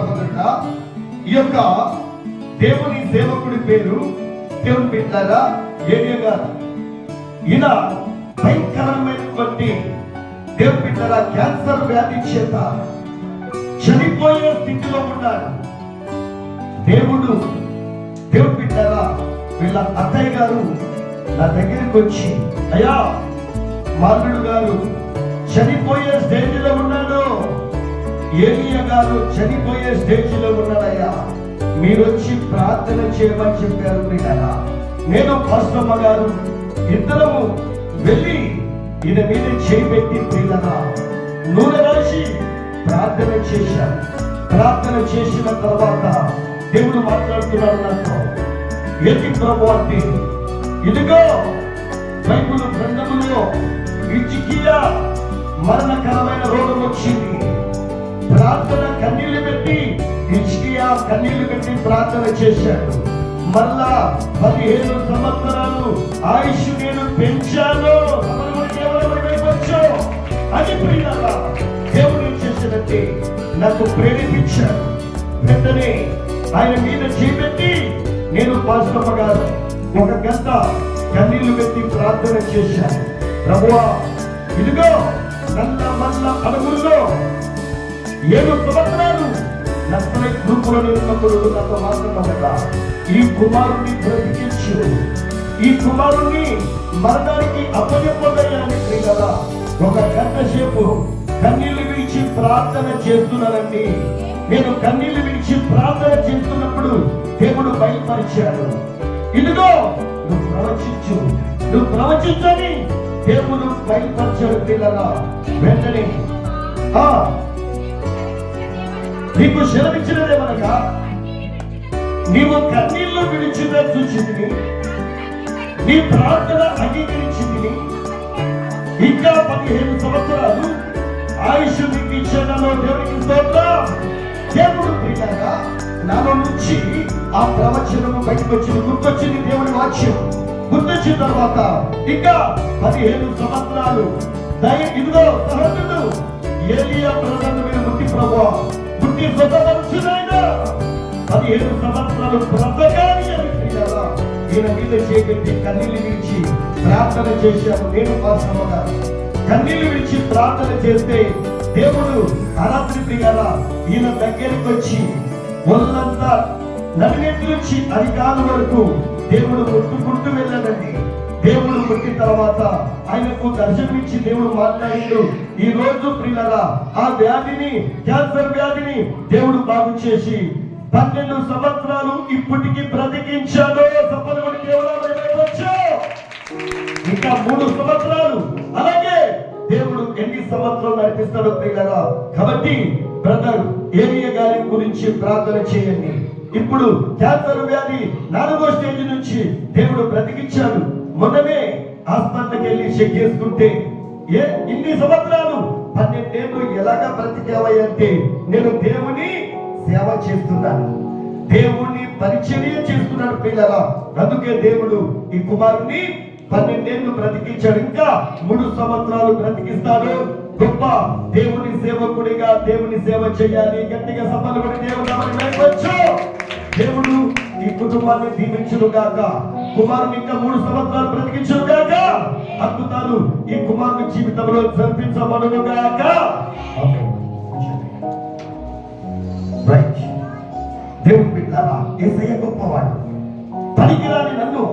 సహోదరుడా, ఈ యొక్క దేవుని సేవకుడి పేరు దేవుని బిడ్డలారా ఏలియా గారు. ఈయన భయంకరమైనటువంటి దేవుని బిడ్డలారా క్యాన్సర్ వ్యాధి చేత చనిపోయే స్థితిలో ఉన్నాడు. దేవుని బిడ్డలారా వీళ్ళ అత్తయ్య గారు నా దగ్గరికి వచ్చి, అయ్యా మాల్లుడు గారు చనిపోయే స్టేజ్ లో ఉన్నాడు, ఏలియా గారు చనిపోయే స్టేజ్ లో ఉన్నాడయ్యా, మీరు వచ్చి ప్రార్థన చేయమని చెప్పారు. నేను పాస్టమ్మ గారు ఇద్దరము వెళ్ళి ఈయన మీద చేపెట్టి పిల్లగా నూనె రాసి ప్రార్థన చేశాను. ప్రార్థన చేసిన తర్వాత దేవుడు మాట్లాడుతున్నాడు నాతో, ఏంటి ప్రభు అంటే, ఇదిగో బైబిల్ గ్రంథములో హిజ్కియా మరణకరమైన రోగం వచ్చింది. ప్రార్థన కన్నీళ్లు పెట్టి హిజ్కియా కన్నీళ్లు పెట్టి ప్రార్థన చేశాడు. మరలా 15 సంవత్సరాలు ఆయుష్ నేను పెంచాను అని ప్రియులారా దేవుడు చేసినట్టే నాకు ప్రేరేపించాడు. వెంటనే ఆయన మీద చేపెట్టి నేను పాస్టమ్మ గారు 1 గంట కన్నీళ్లు పెట్టి ప్రార్థన చేశాను. ప్రభువా, ఇదిగో మల్ల అడుగుల్లో 7 సంవత్సరాలు నష్టమై గ్రూపులో ఉన్నప్పుడు నాతో మాట్లాడగా ఈ కుమారుడిని బ్రతికించు, ఈ కుమారుడిని మరణానికి అప్పచెప్పగలని కదా 1 గంట సేపు కన్నీళ్లు విడిచి ప్రార్థన చేస్తున్నానండి. నేను కన్నీళ్లు విడిచి ప్రార్థన చేస్తున్నప్పుడు దేవుడు బయలుపరిచాడు, ఇదిగో నువ్వు ప్రవచించని దేవుడు బయలుపరిచాడు. పిల్లలా వెంటనే నీకు సెలవిచ్చినదేమనగా నీవు కన్నీళ్లు విడిచిన చూచింది, నీ ప్రార్థన అంగీకరించింది, ఇంకా 15 సంవత్సరాలు ఆయుష్ నీకు ఇచ్చానో దేవునికి స్తోత్రం. దేవుడు ప్రియులారా నాలో నుంచి ఆ ప్రవచనము బయటకు వచ్చింది, గుర్తొచ్చింది దేవుని వాక్యం. గుర్తొచ్చిన తర్వాత ఇంకా 15 సంవత్సరాలు ఇదిగో సహోదరుడు ఏలియా ప్రజలను మీరు ముట్టి ప్రభువా ముట్టి స్వతపరుచునైనా 15 సంవత్సరాలు బ్రతకాలి అని ప్రియులారా ఈయన మీద చేపెట్టి కన్నీళ్లు విడిచి ప్రార్థన చేశాను. నేను పాస్టమ్మ గారు కన్నీళ్లు విడిచి ప్రార్థన చేస్తే దేవుడు రాత్రి ప్రియులారా ఈయన దగ్గరికి వచ్చి ఒళ్ళంతా నడినెత్తి నుంచి అరికాల వరకు దేవుడు ముట్టుకుంటూ వెళ్ళాడండి. దేవుడు ముట్టిన తర్వాత ఆయనకు దర్శనమిచ్చి దేవుడు మాట్లాడిండు. ఈ రోజు ప్రియులారా ఆ వ్యాధిని, క్యాన్సర్ వ్యాధిని దేవుడు బాగు చేసి 12 సంవత్సరాలు ఇప్పటికి బ్రతికించాడు. ఇంకా 3 సంవత్సరాలు అలాగే దేవుడు ఎన్ని సంవత్సరాలు నడిపిస్తాడో ప్రియులారా. కాబట్టి బ్రదర్ ఏలియా గారి గురించి ప్రార్థన చేయండి. ఇప్పుడు క్యాన్సర్ వ్యాధి 4వ స్టేజ్ నుంచి దేవుడు బ్రతికించాడు. మొన్ననే హాస్పిటల్కి వెళ్ళి చెక్ చేసుకుంటే ఇన్ని సంవత్సరాలు 12 ఏళ్ళు ఎలాగా బ్రతికావంటే నేను దేవుని సేవ చేస్తున్నాను, దేవుని పరిచర్య చేస్తున్నాను పిల్లరా. అందుకే దేవుడు ఈ కుమారుని 12 ఏళ్ళు బ్రతికించాడు. ఇంకా 3 సంవత్సరాలు బ్రతికిస్తాడు. గొప్ప దేవుని సేవకుడిగా దేవుని సేవ చేయాలి. గట్టిగా సఫలపడి దేవుడు ఈ కుటుంబాన్ని దీవించును గాక. కుమారుని ఇంకా 3 సంవత్సరాలు బ్రతికించును గాక. అద్భుతాలు ఈ కుమారుని జీవితంలో జరిపించబడును గాక. దేవుని బిడ్డలారా యేసయ్య గొప్పవాడు. పనికిరాని నన్ను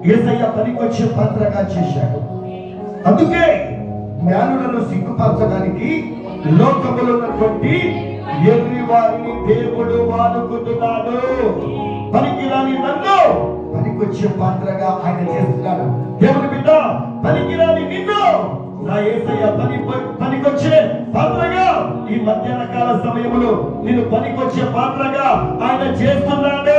యేసయ్య పనికొచ్చే పాత్రగా చేశాడు. అందుకే జ్ఞానులను సిగ్గుపరచడానికి లోకములో ఉన్నటువంటి ఎన్ని వారిని దేవుడు వాడుకుంటున్నాడు. పనికిరాని నన్ను పనికొచ్చే పాత్రగా ఆయన చేస్తున్నాడు. దేవుని బిడ్డ పనికిరాని నిన్ను నా యేసయ్య పనికొచ్చే పాత్రగా ఈ మధ్యాహ్న కాల సమయంలో నేను పనికొచ్చే పాత్రగా ఆయన చేస్తున్నాడు.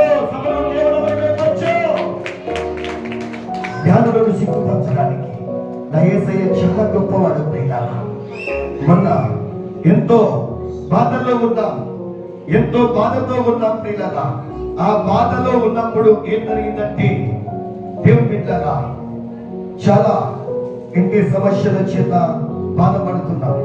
జ్ఞానులను సిగ్గుపరచడానికి నా యేసయ్య చాలా గొప్పవాడు. మొన్న ఎంతో బాధలో ఉన్నాం ప్రియులారా. ఆ బాధలో ఉన్నప్పుడు ఏం జరిగిందంటే దేవుని బిడ్డలారా చాలా ఇంటి సమస్యల చేత బాధపడుతున్నాం.